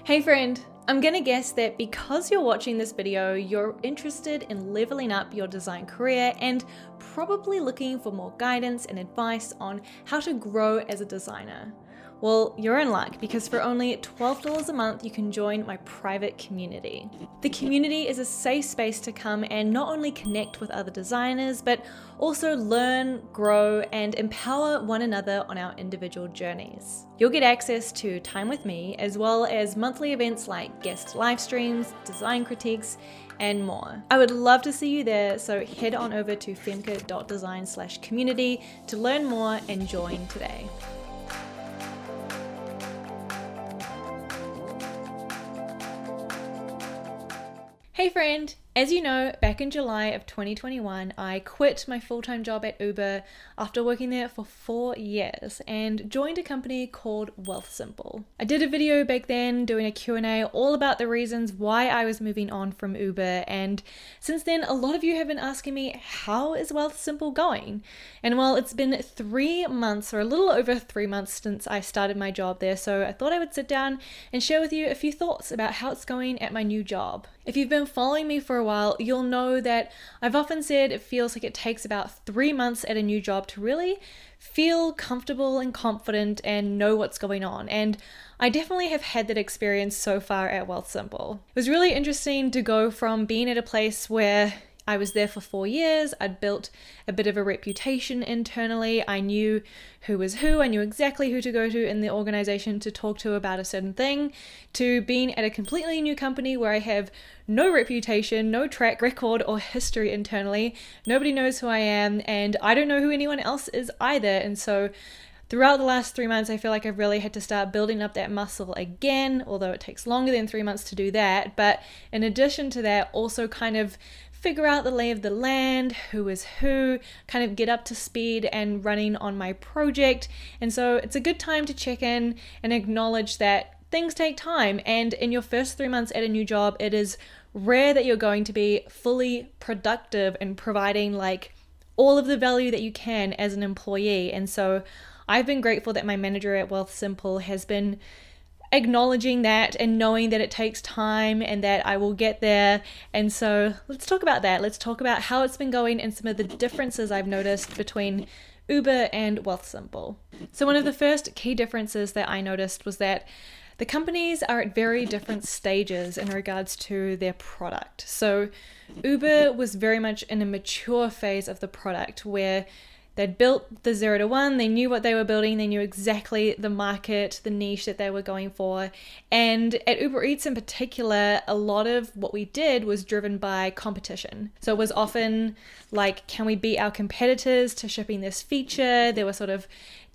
Hey friend, I'm gonna guess that because you're watching this video, you're interested in leveling up your design career and probably looking for more guidance and advice on how to grow as a designer. Well, you're in luck because for only $12 a month, you can join my private community. The community is a safe space to come and not only connect with other designers, but also learn, grow, and empower one another on our individual journeys. You'll get access to time with me, as well as monthly events like guest live streams, design critiques, and more. I would love to see you there, so head on over to femke.design/community to learn more and join today. Hey friend, as you know, back in July of 2021, I quit my full-time job at Uber after working there for 4 years and joined a company called Wealthsimple. I did a video back then doing a Q&A all about the reasons why I was moving on from Uber, and since then a lot of you have been asking me, how is Wealthsimple going? And well, it's been 3 months or a little over 3 months since I started my job there, so I thought I would sit down and share with you a few thoughts about how it's going at my new job. If you've been following me for a while, you'll know that I've often said it feels like it takes about 3 months at a new job to really feel comfortable and confident and know what's going on. And I definitely have had that experience so far at Wealthsimple. It was really interesting to go from being at a place where I was there for 4 years. I'd built a bit of a reputation internally. I knew who was who. I knew exactly who to go to in the organization to talk to about a certain thing, to being at a completely new company where I have no reputation, no track record or history internally. Nobody knows who I am, and I don't know who anyone else is either. And so throughout the last 3 months, I feel like I've really had to start building up that muscle again, although it takes longer than 3 months to do that. But in addition to that, also kind of figure out the lay of the land, who is who, kind of get up to speed and running on my project. And so it's a good time to check in and acknowledge that things take time. And in your first 3 months at a new job, it is rare that you're going to be fully productive and providing like all of the value that you can as an employee. And so I've been grateful that my manager at Wealthsimple has been acknowledging that and knowing that it takes time and that I will get there. And so let's talk about that. Let's talk about how it's been going and some of the differences I've noticed between Uber and Wealthsimple. So one of the first key differences that I noticed was that the companies are at very different stages in regards to their product. So Uber was very much in a mature phase of the product where they'd built the 0 to 1, they knew what they were building, they knew exactly the market, the niche that they were going for. And at Uber Eats in particular, a lot of what we did was driven by competition. So it was often like, can we beat our competitors to shipping this feature? There were sort of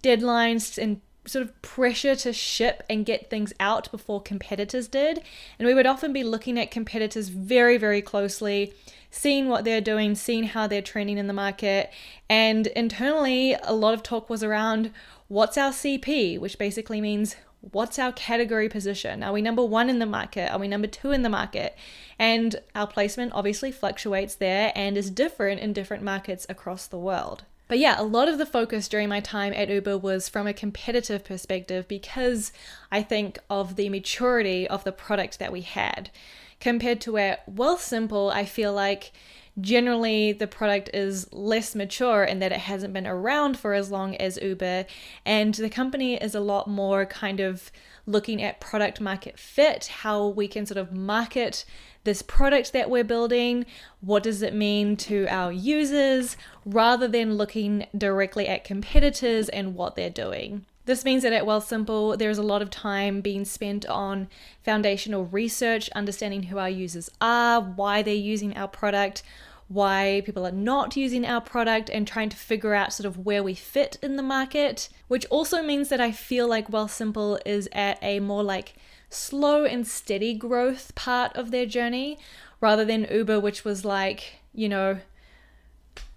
deadlines and sort of pressure to ship and get things out before competitors did. And we would often be looking at competitors very, very closely, seeing what they're doing, seeing how they're trending in the market. And internally, a lot of talk was around what's our CP, which basically means what's our category position? Are we number 1 in the market? Are we number 2 in the market? And our placement obviously fluctuates there and is different in different markets across the world. But yeah, a lot of the focus during my time at Uber was from a competitive perspective because I think of the maturity of the product that we had. Compared to at Wealthsimple, I feel like generally the product is less mature in that it hasn't been around for as long as Uber, and the company is a lot more kind of looking at product market fit, how we can sort of market this product that we're building, what does it mean to our users, rather than looking directly at competitors and what they're doing. This means that at Wealthsimple, there's a lot of time being spent on foundational research, understanding who our users are, why they're using our product, why people are not using our product, and trying to figure out sort of where we fit in the market, which also means that I feel like Wealthsimple is at a more like slow and steady growth part of their journey, rather than Uber, which was like, you know,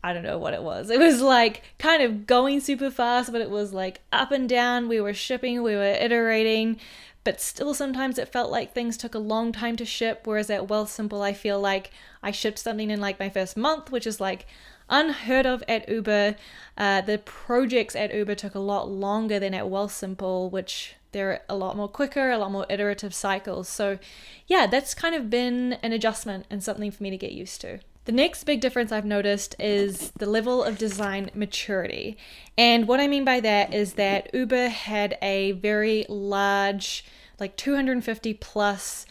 I don't know what it was. It was like kind of going super fast, but it was like up and down. We were shipping, we were iterating, but still sometimes it felt like things took a long time to ship. Whereas at Wealthsimple, I feel like I shipped something in like my first month, which is like unheard of at Uber. The projects at Uber took a lot longer than at Wealthsimple, which They're a lot more quicker, a lot more iterative cycles. So yeah, that's kind of been an adjustment and something for me to get used to. The next big difference I've noticed is the level of design maturity. And what I mean by that is that Uber had a very large, like 250 plus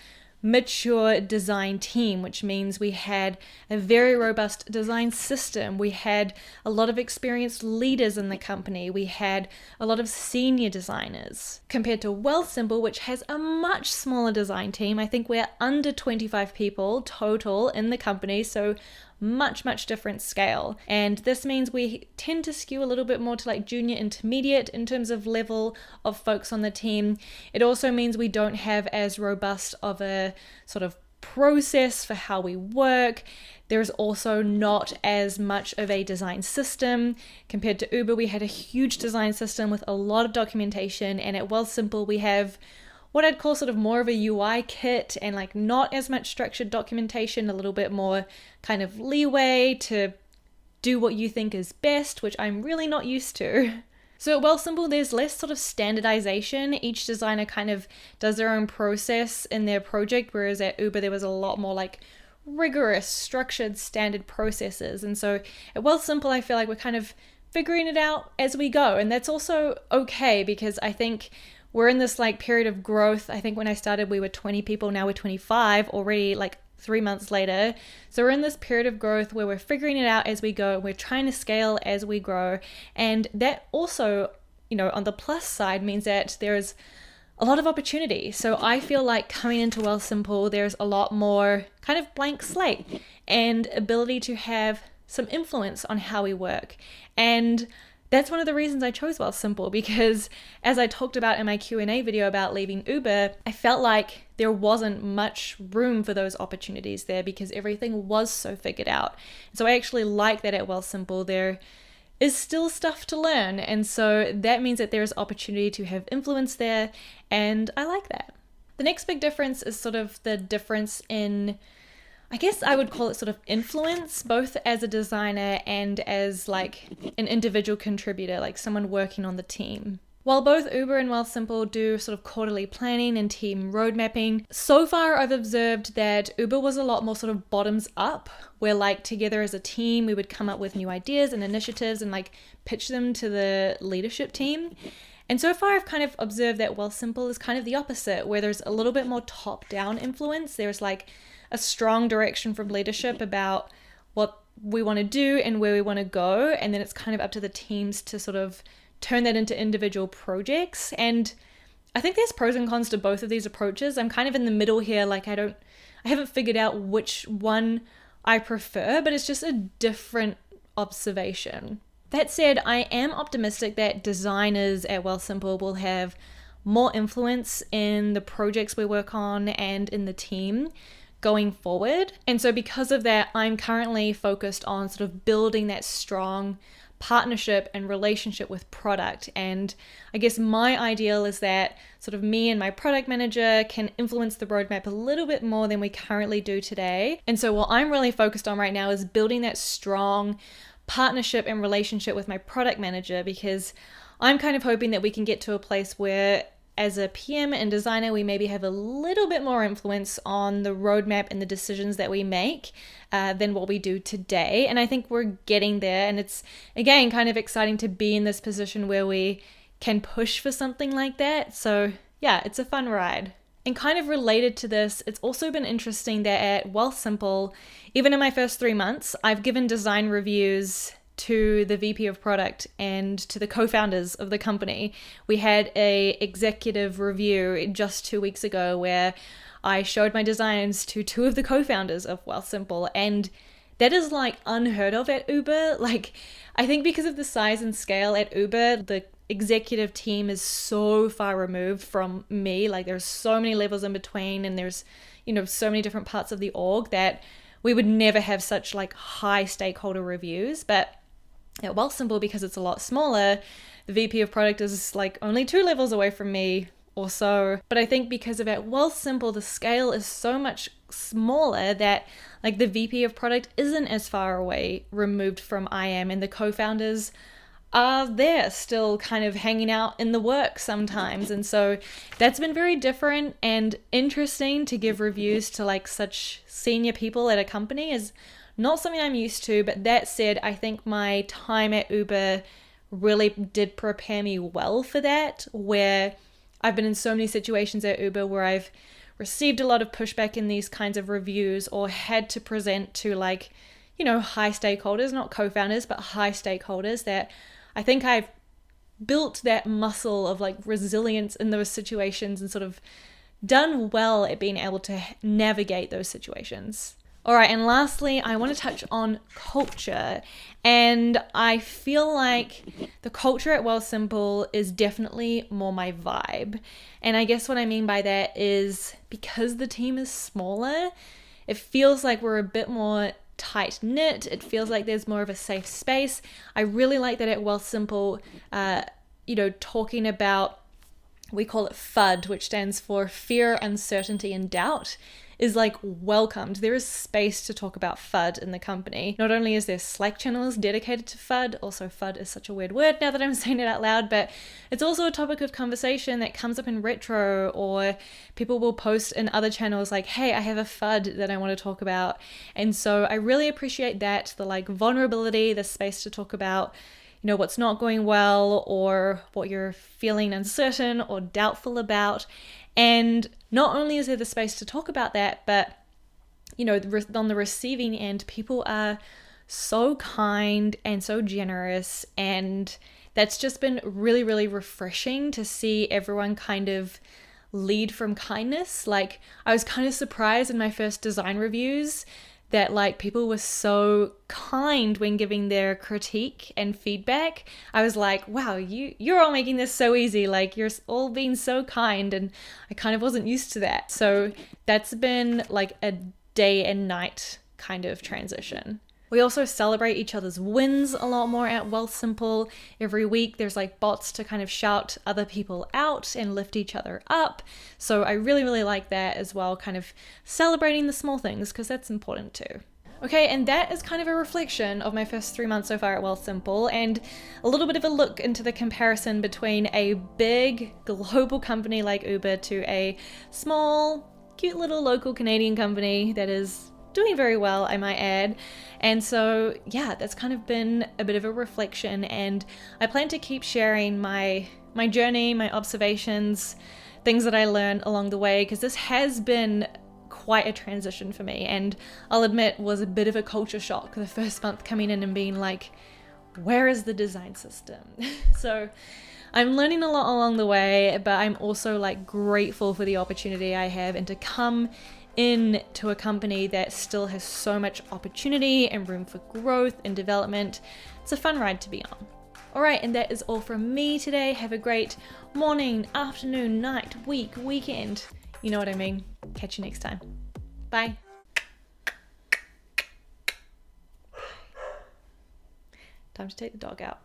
mature design team, which means we had a very robust design system. We had a lot of experienced leaders in the company. We had a lot of senior designers. Compared to Wealthsimple, which has a much smaller design team. I think we're under 25 people total in the company, so much different scale. And this means we tend to skew a little bit more to like junior intermediate in terms of level of folks on the team. It also means we don't have as robust of a sort of process for how we work. There's also not as much of a design system. Compared to Uber, we had a huge design system with a lot of documentation, and at Wealthsimple we have what I'd call sort of more of a UI kit and like not as much structured documentation, a little bit more kind of leeway to do what you think is best, which I'm really not used to. So at Wealthsimple, there's less sort of standardization. Each designer kind of does their own process in their project, whereas at Uber, there was a lot more like rigorous, structured, standard processes. And so at Wealthsimple, I feel like we're kind of figuring it out as we go. And that's also okay, because I think we're in this like period of growth. I think when I started, we were 20 people. Now we're 25 already, like 3 months later. So we're in this period of growth where we're figuring it out as we go. We're trying to scale as we grow. And that also, you know, on the plus side means that there's a lot of opportunity. So I feel like coming into Wealthsimple, there's a lot more kind of blank slate and ability to have some influence on how we work. And that's one of the reasons I chose Wealthsimple, because as I talked about in my Q&A video about leaving Uber, I felt like there wasn't much room for those opportunities there because everything was so figured out. So I actually like that at Wealthsimple there is still stuff to learn. And so that means that there's opportunity to have influence there, and I like that. The next big difference is sort of the difference in, I guess I would call it sort of influence, both as a designer and as like an individual contributor, like someone working on the team. While both Uber and Wealthsimple do sort of quarterly planning and team road mapping, so far I've observed that Uber was a lot more sort of bottoms up, where like together as a team, we would come up with new ideas and initiatives and like pitch them to the leadership team. And so far I've kind of observed that Wealthsimple is kind of the opposite, where there's a little bit more top-down influence. There's like a strong direction from leadership about what we want to do and where we want to go. And then it's kind of up to the teams to sort of turn that into individual projects. And I think there's pros and cons to both of these approaches. I'm kind of in the middle here. Like I haven't figured out which one I prefer, but it's just a different observation. That said, I am optimistic that designers at Wealthsimple will have more influence in the projects we work on and in the team going forward. And so because of that, I'm currently focused on sort of building that strong partnership and relationship with product. And I guess my ideal is that sort of me and my product manager can influence the roadmap a little bit more than we currently do today. And so what I'm really focused on right now is building that strong partnership and relationship with my product manager, because I'm kind of hoping that we can get to a place where as a PM and designer, we maybe have a little bit more influence on the roadmap and the decisions that we make than what we do today. And I think we're getting there. And it's, again, kind of exciting to be in this position where we can push for something like that. So yeah, it's a fun ride. And kind of related to this, it's also been interesting that at Wealthsimple, even in my first 3 months, I've given design reviews to the VP of product and to the co-founders of the company. We had a executive review just 2 weeks ago where I showed my designs to 2 of the co-founders of Wealthsimple, and that is like unheard of at Uber. Like, I think because of the size and scale at Uber, the executive team is so far removed from me. Like, there's so many levels in between, and there's, you know, so many different parts of the org that we would never have such like high stakeholder reviews. But at Wealthsimple, because it's a lot smaller, the VP of product is like only 2 levels away from me or so. But I think because of at Wealthsimple, the scale is so much smaller that like the VP of product isn't as far away removed from I am, and the co-founders are there still kind of hanging out in the work sometimes. And so that's been very different and interesting to give reviews to like such senior people at a company is not something I'm used to. But that said, I think my time at Uber really did prepare me well for that, where I've been in so many situations at Uber where I've received a lot of pushback in these kinds of reviews or had to present to like, you know, high stakeholders, not co-founders, but high stakeholders, that I think I've built that muscle of like resilience in those situations and sort of done well at being able to navigate those situations. All right, and lastly, I want to touch on culture. And I feel like the culture at Wealthsimple is definitely more my vibe. And I guess what I mean by that is because the team is smaller, it feels like we're a bit more tight knit. It feels like there's more of a safe space. I really like that at Wealthsimple, talking about, we call it FUD, which stands for fear, uncertainty, and doubt, is like welcomed. There is space to talk about FUD in the company. Not only is there Slack channels dedicated to FUD, also FUD is such a weird word now that I'm saying it out loud, but it's also a topic of conversation that comes up in retro, or people will post in other channels like, hey, I have a FUD that I want to talk about. And so I really appreciate that, the like vulnerability, the space to talk about, you know, what's not going well or what you're feeling uncertain or doubtful about. And not only is there the space to talk about that, but, you know, on the receiving end, people are so kind and so generous. And that's just been really, really refreshing to see everyone kind of lead from kindness. Like, I was kind of surprised in my first design reviews that like people were so kind when giving their critique and feedback. I was like, wow, you're all making this so easy. Like, you're all being so kind, and I kind of wasn't used to that. So that's been like a day and night kind of transition. We also celebrate each other's wins a lot more at Wealthsimple. Every week there's like bots to kind of shout other people out and lift each other up. So I really, really like that as well, kind of celebrating the small things, because that's important too. Okay, and that is kind of a reflection of my first 3 months so far at Wealthsimple, and a little bit of a look into the comparison between a big global company like Uber to a small, cute little local Canadian company that is doing very well, I might add. And so yeah, that's kind of been a bit of a reflection, and I plan to keep sharing my journey, my observations, things that I learned along the way, because this has been quite a transition for me, and I'll admit was a bit of a culture shock the first month coming in and being like, where is the design system? So I'm learning a lot along the way, but I'm also like grateful for the opportunity I have and to come into a company that still has so much opportunity and room for growth and development. It's a fun ride to be on. All right, and that is all from me today. Have a great morning, afternoon, night, week, weekend. You know what I mean. Catch you next time. Bye. Time to take the dog out.